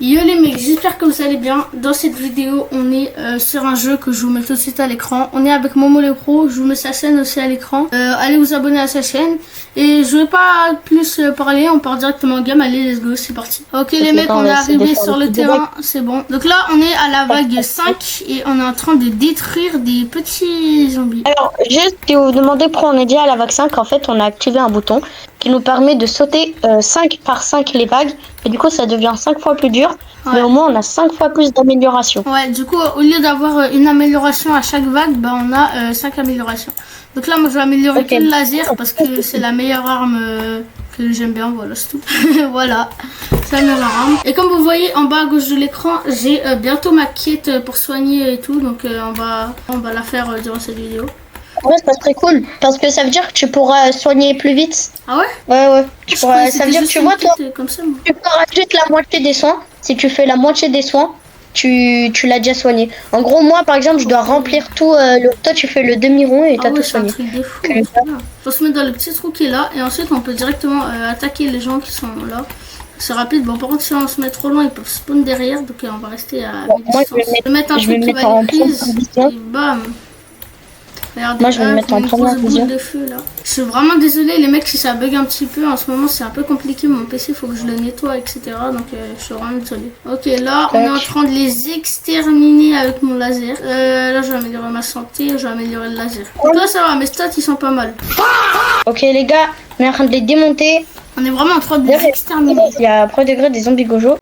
Yo les mecs, j'espère que vous allez bien. Dans cette vidéo, on est sur un jeu que je vous mets tout de suite à l'écran. On est avec Momo le Pro, je vous mets sa chaîne aussi à l'écran. Allez vous abonner à sa chaîne. Et je vais pas plus parler, on part directement au game. Allez, let's go, c'est parti. Ok les mecs, on est arrivé sur le terrain, c'est bon. Donc là, on est à la vague 5 et on est en train de détruire des petits zombies. Alors, juste vous demander pourquoi on est déjà à la vague 5. En fait, on a activé un bouton qui nous permet de sauter 5 par 5 les vagues. Et du coup, ça devient 5 fois plus dur. Ouais. Mais au moins, on a 5 fois plus d'amélioration. Ouais, du coup, au lieu d'avoir une amélioration à chaque vague, bah, on a 5 améliorations. Donc là, moi, je vais améliorer que le laser parce que c'est la meilleure arme que j'aime bien. Voilà, c'est tout. Voilà, c'est la meilleure arme. Et comme vous voyez en bas à gauche de l'écran, j'ai bientôt ma quête pour soigner et tout. Donc, on va la faire durant cette vidéo. Ouais, ça serait cool parce que ça veut dire que tu pourras soigner plus vite. Ah ouais? Ouais. Ça veut dire que tu vois, toi, comme ça, moi. tu peux rajouter la moitié des soins. Si tu fais la moitié des soins, tu l'as déjà soigné. En gros, moi, par exemple, je dois remplir tout. Toi, tu fais le demi-rond et t'as tout soigné. C'est un truc de fou. Faut se mettre dans le petit trou qui est là et ensuite on peut directement attaquer les gens qui sont là. C'est rapide. Bon, par contre, si on se met trop loin, ils peuvent spawn derrière. Donc, on va rester à moi, distance. Je vais mettre un truc qui va aller prise et bam. Regardez, moi je vais me mettre en première vision. De feu, là. Je suis vraiment désolée les mecs si ça bug un petit peu. En ce moment c'est un peu compliqué mon PC, il faut que je le nettoie etc. Donc je suis vraiment désolée. Ok, là on est en train de les exterminer avec mon laser. Là je vais améliorer ma santé, je vais améliorer le laser. Donc là ça va, mes stats ils sont pas mal. Ok les gars, on est en train de les démonter. On est vraiment en train de les exterminer. Il y a 1 degré des zombies gojo.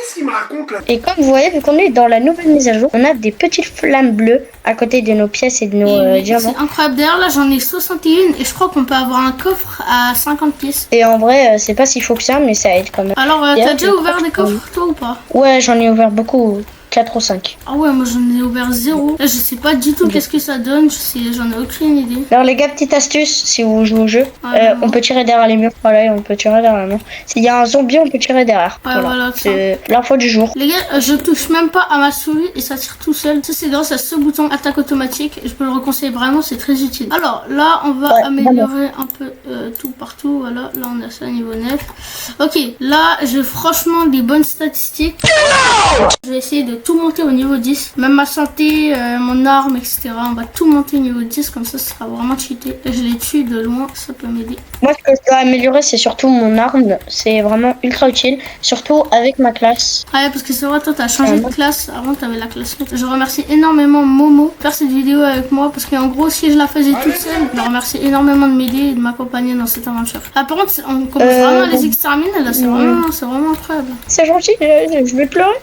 Et comme vous voyez, vu qu'on est dans la nouvelle mise à jour, on a des petites flammes bleues à côté de nos pièces et de nos diamants. C'est incroyable. D'ailleurs, là j'en ai 61 et je crois qu'on peut avoir un coffre à 50 pièces. Et en vrai, c'est pas si faux que ça, mais ça aide quand même. Alors, t'as déjà ouvert des coffres toi ou pas? Ouais, j'en ai ouvert beaucoup. 4 ou 5. Ah ouais, moi j'en ai ouvert 0. Là je sais pas du tout qu'est-ce que ça donne, j'en ai aucune idée. Alors les gars, petite astuce, si vous jouez au jeu, on peut tirer derrière les murs. Voilà, on peut tirer derrière les murs. S'il y a un zombie, on peut tirer derrière. Ouais, voilà c'est l'info du jour. Les gars, je touche même pas à ma souris et ça tire tout seul. Ça c'est grâce à ce bouton attaque automatique. Je peux le reconseiller vraiment, c'est très utile. Alors là, on va améliorer un peu tout partout. Voilà, là on a ça niveau 9. Ok, là j'ai franchement des bonnes statistiques. Je vais essayer de tout monter au niveau 10, même ma santé, mon arme, etc. On va tout monter au niveau 10, comme ça sera vraiment cheaté. Je les tue de loin, ça peut m'aider. Moi ce que je dois améliorer c'est surtout mon arme, c'est vraiment ultra utile, surtout avec ma classe. Ah ouais, parce que c'est vrai, toi t'as changé de classe, avant t'avais la classe. Je remercie énormément Momo de faire cette vidéo avec moi, parce qu'en gros si je la faisais toute seule, je remercie énormément de m'aider et de m'accompagner dans cette aventure. Ah par contre, on commence vraiment à les exterminer là, c'est vraiment incroyable. C'est gentil, je vais pleurer.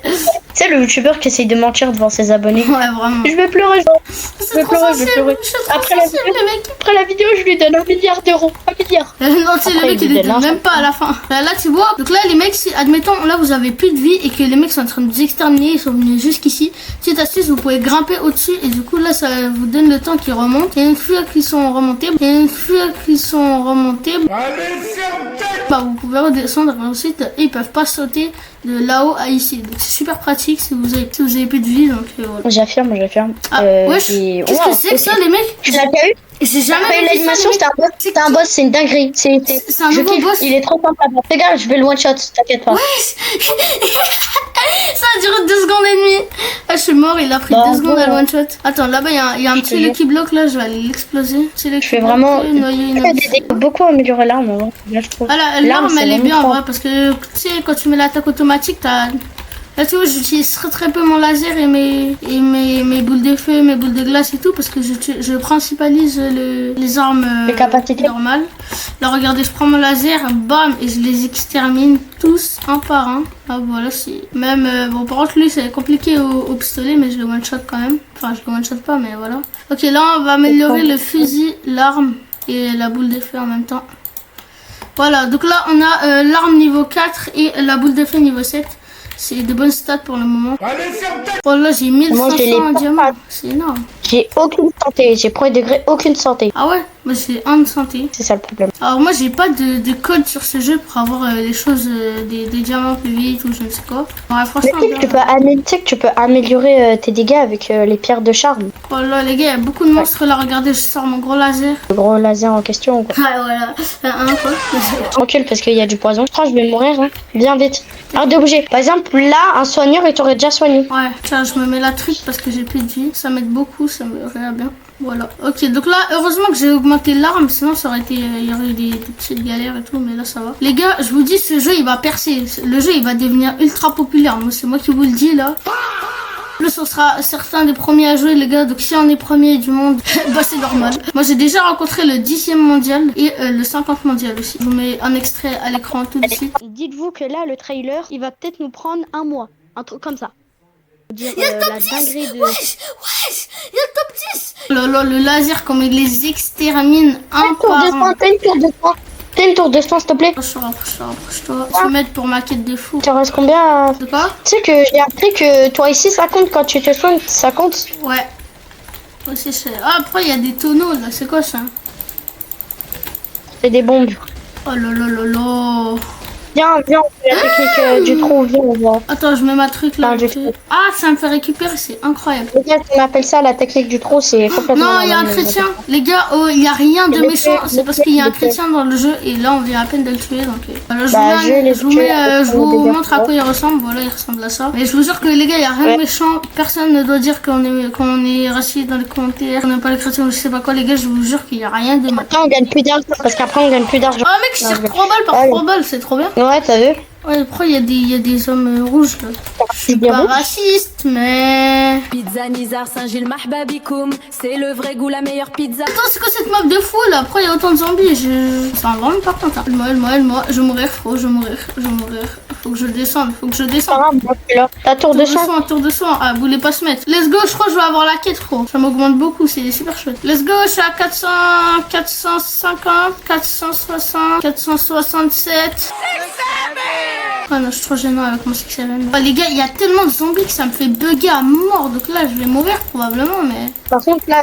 Tu sais le youtubeur qui essaye de mentir devant ses abonnés. Ouais vraiment. Je vais pleurer, je vais pleurer. Après la vidéo, je lui donne 1 milliard d'euros. 1 milliard. Non, tu sais, le mec il était même pas à la fin. Là tu vois, donc là les mecs, si admettons là vous avez plus de vie et que les mecs sont en train de vous exterminer, ils sont venus jusqu'ici. Petite astuce, vous pouvez grimper au-dessus et du coup là ça vous donne le temps qu'ils remontent. Et une fois qu'ils sont remontés, bah vous pouvez redescendre et ensuite ils peuvent pas sauter de là-haut à ici. Donc c'est super pratique si vous avez plus de vie. Donc voilà. J'affirme. Ah wesh, qu'est-ce que c'est que ça les mecs? Tu l'as déjà eu? J'ai jamais vu l'animation, c'est un boss, c'est une dinguerie. C'est un nouveau boss. Il est trop sympa. Regarde, je vais le one shot, t'inquiète pas. Ouais. Ça a duré 2 secondes et demie. Ah, je suis mort, il a pris 2 secondes à le one shot. Attends, là-bas il y a un petit Lucky Block là, je vais aller l'exploser. Je fais vraiment beaucoup améliorer l'arme. Là, je trouve. Ah, l'arme elle est bien en vrai parce que tu sais, quand tu mets l'attaque automatique, t'as. Là tu vois, j'utilise très peu mon laser et mes boules de feu, mes boules de glace et tout parce que je principalise les armes normales. Là regardez, je prends mon laser, bam, et je les extermine tous un par un. Ah voilà, c'est même bon par contre lui c'est compliqué au pistolet mais je le one shot quand même. Enfin je le one shot pas mais voilà. Ok, là on va améliorer le fusil, l'arme et la boule de feu en même temps. Voilà, donc là on a l'arme niveau 4 et la boule de feu niveau 7. C'est de bonnes stats pour le moment. Oh là j'ai 1500 diamants, c'est énorme. J'ai aucune santé, j'ai 1 degré aucune santé. Ah ouais, Moi j'ai 1 de santé. C'est ça le problème. Alors moi j'ai pas de code sur ce jeu pour avoir les choses, des diamants plus vite ou je ne sais quoi. Ouais, franchement, Mais tu sais que tu peux améliorer tes dégâts avec les pierres de charme. oh là les gars, il y a beaucoup de monstres là, regardez, je sors mon gros laser. Le gros laser en question quoi. Ah voilà, quoi. Tranquille parce qu'il y a du poison. Je crois que je vais mourir hein. Bien vite. Arrête de bouger. Par exemple là, un soigneur il t'aurait déjà soigné. Ouais, tiens, je me mets la truc parce que j'ai plus de vie. Ça m'aide beaucoup, ça me regarde bien. Voilà. Ok, donc là, heureusement que j'ai augmenté l'arme, sinon ça aurait été, il y aurait eu des petites galères et tout, mais là ça va. Les gars, je vous dis, ce jeu il va percer. Le jeu il va devenir ultra populaire. Moi, c'est moi qui vous le dis là. Plus on sera certains des premiers à jouer les gars, donc si on est premier du monde, bah c'est normal. Moi j'ai déjà rencontré le 10e mondial et le 50 mondial aussi. Je vous mets un extrait à l'écran tout de suite. Dites-vous que là le trailer il va peut-être nous prendre un mois. Un truc comme ça. Dire, Il y a le top la 10 dinguerie de... Wesh, il y a le top 10. Oh là, le laser comme il les extermine un par un. T'as une tour de soin s'il te plaît. Rapproche-toi. Tu m'aides pour ma quête de fou. Tu restes combien De quoi? Tu sais que j'ai appris que toi ici ça compte quand tu te soignes, ça compte. Ouais. Aussi, ah, après il y a des tonneaux là, c'est quoi ça? C'est des bombes. Oh là là là là. Viens, on fait la technique du trou, viens, on va. Attends, je mets ma truc là. Non, Ah, ça me fait récupérer, c'est incroyable. Les gars, on appelle ça la technique du trou, c'est complètement... Non, il y a un chrétien. Les gars, oh, il n'y a rien de méchant. C'est parce qu'il y a un chrétien dans le jeu et là, on vient à peine de le tuer. Donc, voilà, je vous montre à quoi il ressemble. Voilà, il ressemble à ça. Mais je vous jure que les gars, il n'y a rien de méchant. Personne ne doit dire qu'on est raciste dans les commentaires, qu'on n'aime pas les chrétiens ou je sais pas quoi. Les gars, je vous jure qu'il n'y a rien de mal. Après, on gagne plus d'argent parce qu'après, on gagne plus d'argent. Oh, mec, je tire 3 balles par 3 balles, c'est trop bien. Ouais, t'as vu? Ouais, après, il y a des hommes rouges là. Je suis pas raciste, mais. Pizza Nizar Saint-Gilles Mahbabikoum, c'est le vrai goût, la meilleure pizza. Attends, c'est quoi cette map de fou là? Après, il y a autant de zombies. Ça me rend pas content. Moi, je vais mourir, Faut que je descende, Ta tour de soin. Tour de soin. Ah, vous voulez pas se mettre. Let's go, je crois que je vais avoir la quête, frérot. Ça m'augmente beaucoup, c'est super chouette. Let's go, je suis à 450, 460, 467. Ah non, je suis trop gênant avec mon 6-7. Ah, les gars, il y a tellement de zombies que ça me fait bugger à mort. Donc là, je vais mourir probablement, mais... Par contre, là,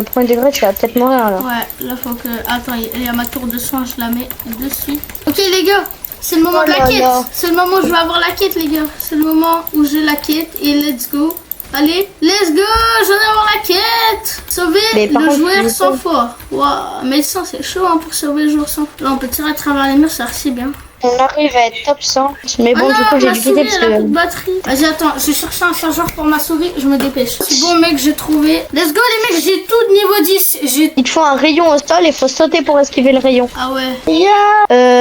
premier degré, tu vas peut-être mourir, là. Ouais, là, faut que... Attends, il y a ma tour de soin, je la mets de suite. Ok, les gars, c'est le moment de la quête. C'est le moment où je vais avoir la quête, les gars. C'est le moment où j'ai la quête et let's go. Allez, let's go, je vais avoir la quête. Sauver le joueur 100 fois. Waouh, mais ça, c'est chaud hein, pour sauver le joueur 100 fois. Là, on peut tirer à travers les murs, ça archi bien. On arrive à être top 100. Mais bon, du coup, j'ai dû quitter parce que... batterie. Vas-y, attends, je cherche un chargeur pour ma souris, je me dépêche. C'est bon, mec, j'ai trouvé. Let's go, les mecs, j'ai tout de niveau 10. Il te faut un rayon au sol, il faut sauter pour esquiver le rayon. Ah ouais.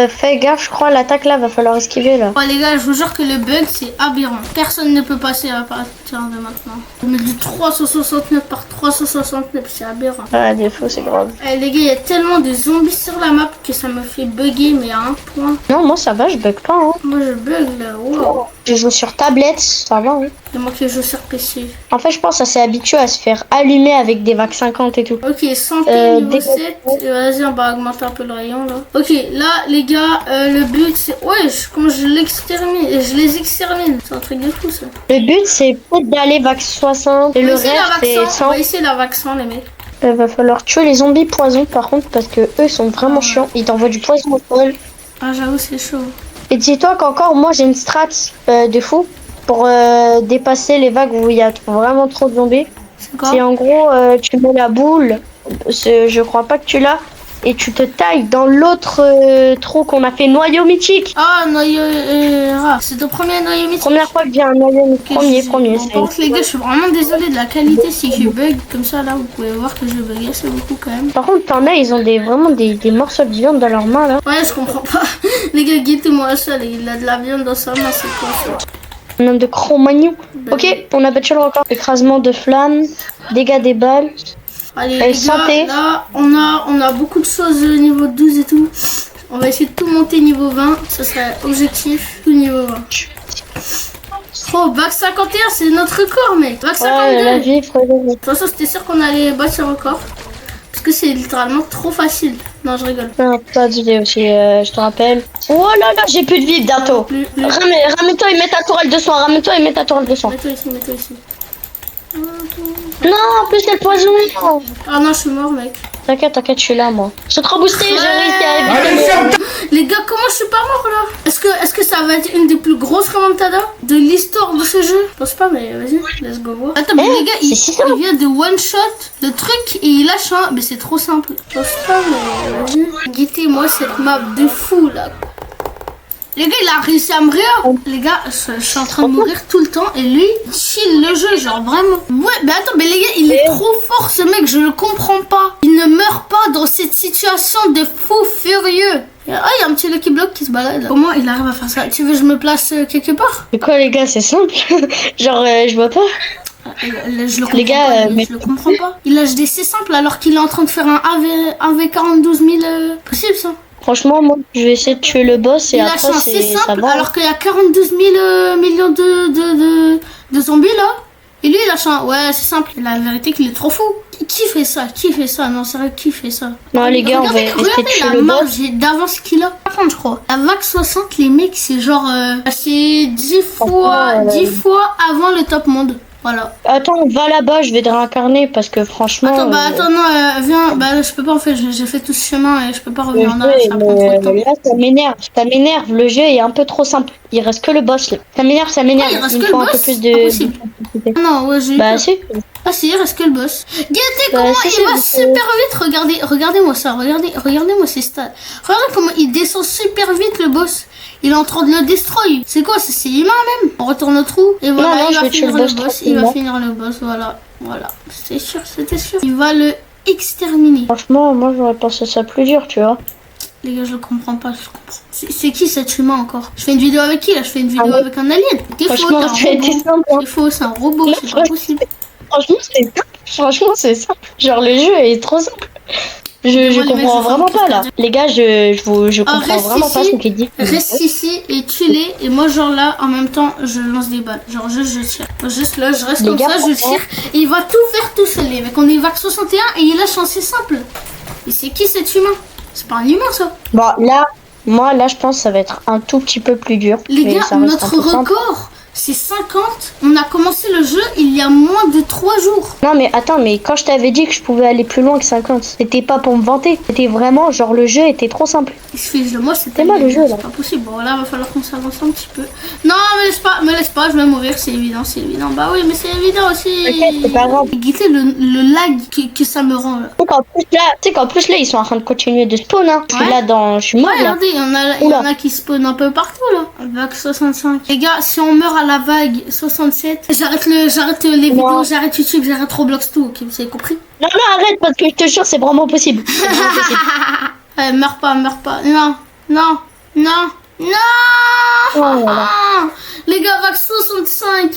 Fais gaffe, je crois, l'attaque là, va falloir esquiver là. Ouais, les gars, je vous jure que le bug, c'est aberrant. Personne ne peut passer à partir de maintenant. On met du 369 par 369, c'est aberrant. Ah, défaut, c'est grave. Les gars, il y a tellement de zombies sur la map que ça me fait bugger, mais à un point. Non, moi ça va, je bug pas. Hein. Moi je bug là, wow. Je joue sur tablette, ça va. Hein. C'est moi qui joue sur PC. En fait, je pense que ça s'est habitué à se faire allumer avec des vagues 50 et tout. Ok, santé niveau 7. Vas-y, on va augmenter un peu le rayon là. Ok, là les gars, le but c'est... Ouais, comment je l'extermine. Je les extermine. C'est un truc de fou ça. Le but c'est peut-être d'aller vague 60 et le reste c'est 100. On va essayer la vague 100 les mecs. Va falloir tuer les zombies poison par contre parce que eux sont vraiment chiants. Ils t'envoient du poison au sol. Ah j'avoue c'est chaud. Et dis-toi qu'encore moi j'ai une strat de fou pour dépasser les vagues où il y a vraiment trop de zombies. C'est en gros tu mets la boule, je crois pas que tu l'as, et tu te tailles dans l'autre trou qu'on a fait noyau mythique. Ah noyau c'est ton premier noyau mythique. Première fois que j'ai un noyau mythique. Premier. Par contre les gars je suis vraiment désolée de la qualité si je bug comme ça là, vous pouvez voir que je bug assez beaucoup quand même. Par contre t'en as, ils ont vraiment des morceaux de viande dans leurs mains là. Ouais je comprends pas. Les gars guettez-moi ça, il a de la viande dans sa main, c'est quoi ça? Un homme de Cro-Magnon. Ok, on a battu le record. Écrasement de flammes, dégâts des balles. Allez les gars, là on a beaucoup de choses niveau 12 et tout. On va essayer de tout monter niveau 20, ça serait objectif, tout niveau 20. Oh, bac 51, c'est notre record mec. Bac 52. De toute façon c'était sûr qu'on allait battre ce record. Parce que c'est littéralement trop facile. Non, je rigole. Non, pas d'idée aussi, je te rappelle. Oh là là, j'ai plus de vie bientôt. Ramène-toi et mets ta tourelle de soin. Ramène-toi et mets ta tourelle de soin. Mets-toi ici. Non, en plus c'est le poison. Ah non, je suis mort, mec. T'inquiète, je suis là, moi. Je suis trop boosté, j'ai réussi à éviter Les gars, comment je suis pas mort là? Est-ce que ça va être une des plus grosses remontadas de l'histoire de ce jeu? Je pense pas, mais vas-y, let's go voir. Attends, mais les gars, il vient de one shot le truc et il lâche un. Mais c'est trop simple. Je pense pas, mais vas-y. Guettez-moi cette map de fou là. Les gars, il a réussi à me rire. Les gars, je suis en train de mourir tout le temps. Et lui, il chill le jeu, genre vraiment. Ouais, mais attends, mais les gars, il est trop fort ce mec, je le comprends pas. Il ne meurt pas dans cette situation de fou furieux. Ah, il y a un petit Lucky Block qui se balade là. Comment il arrive à faire ça? Tu veux que je me place quelque part? Mais quoi, les gars, c'est simple. Genre, je vois pas. Je le comprends pas, mais je le comprends pas. Il lâche des C simples alors qu'il est en train de faire un AV 42 000. Possible ça? Franchement, moi, je vais essayer de tuer le boss et il après, lâche un C ça simple va. alors qu'il y a 42 000 millions de zombies là. Et lui il lâche un. Ouais, c'est simple. La vérité qu'il est trop fou. Qui fait ça? Qui fait ça? Non, c'est vrai, qui fait ça? Non, les gars, on va essayer de tuer le boss. Regardez la marge d'avance qu'il a. Par contre, je crois. La vague 60, les mecs, c'est genre. C'est 10 fois avant le top monde. Voilà. Attends, va là-bas, je vais te réincarner parce que franchement. Attends, attends, non, viens. Bah, je peux pas en fait, j'ai fait tout ce chemin et je peux pas revenir en arrière. Ça prend trop de temps. Là, ça m'énerve. Le jeu est un peu trop simple. Il reste que le boss là. Ça m'énerve. Ouais, il reste que le boss. Un peu plus de. Non, ouais, j'ai eu peur. Si. Ah si, il reste que le boss. Regardez comment il va super vite. Regardez-moi ça. Regardez-moi ses stats. Regardez comment il descend super vite le boss. Il est en train de le destroy. C'est quoi? C'est humain même. On retourne au trou. Et voilà, il va finir le boss. Il va finir le boss. Voilà. C'était sûr. Il va le exterminer. Franchement, moi j'aurais pensé ça plus dur, tu vois. Les gars, je le comprends pas. C'est qui cet humain encore? Je fais une vidéo avec qui là? Je fais une vidéo avec un alien. T'es faux, t'es un robot. C'est faux, c'est un robot. C'est pas possible. Franchement, c'est ça. Genre, le jeu est trop simple. Je comprends vraiment pas là. Les gars, je comprends vraiment pas ce qu'il dit. Reste ici et tue-les. Et moi, genre là, en même temps, je lance des balles. Genre, je tire. Juste là, je reste comme ça, je tire. Et il va tout faire tout seul, les mecs. On est vague 61 et il lâche un, c'est simple. Et c'est qui cet humain? C'est pas un humain ça. Bon, là, je pense que ça va être un tout petit peu plus dur. Les gars, notre record, c'est 50. On a commencé le jeu il y a moins de 3 jours. Non mais attends, mais quand je t'avais dit que je pouvais aller plus loin que 50, c'était pas pour me vanter. C'était vraiment genre le jeu était trop simple. Il se fiche de moi, c'était mal le jeu là. C'est pas possible. Bon là, va falloir qu'on s'avance un petit peu. Non, me laisse pas, je vais mourir, c'est évident. Bah oui, mais c'est évident aussi. Okay, c'est pas grave. Guettez le lag que ça me rend là. Tu sais qu'en plus là, ils sont en train de continuer de spawn hein. Je suis là je suis mort là. Regardez, il y en a qui spawn un peu partout là. Vague 65. Les gars, si on meurt à la vague 67, j'arrête les vidéos, j'arrête YouTube, j'arrête Roblox tout, ok, vous avez compris? Non, arrête parce que je te jure, c'est vraiment possible. Meurs pas. Non. Voilà. Les gars, vague 65.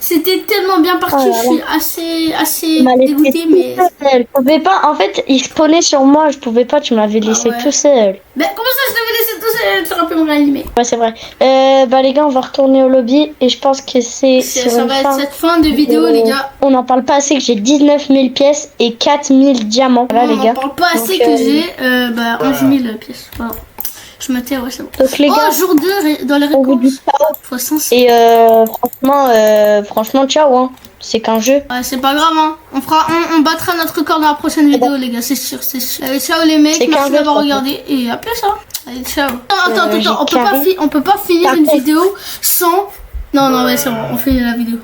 C'était tellement bien parti, je suis assez dégoûtée, mais... Je pouvais pas, en fait, il spawnait sur moi, je pouvais pas, tu m'avais laissé tout seul. Ben, comment ça, je t'avais laissé tout seul? Tu aurais pu me réanimer. Ouais, c'est vrai. Bah, les gars, on va retourner au lobby, et je pense que ça va être cette fin de vidéo, les gars. On n'en parle pas assez que j'ai 19 000 pièces et 4 000 diamants. Voilà, les gars. On n'en parle pas assez que j'ai 11 000 pièces. Voilà. Je me tais, ouais, c'est bon. Donc, les gars, jour 2 dans les récompenses. x5. Et franchement, ciao, hein. C'est qu'un jeu. Ouais, c'est pas grave, hein. On battra notre record dans la prochaine vidéo, les gars, c'est sûr. Allez, ciao les mecs, merci d'avoir regardé. Et à plus, hein. Allez, ciao. Attends, on peut pas finir une vidéo sans... Non, ouais, c'est bon, on finit la vidéo.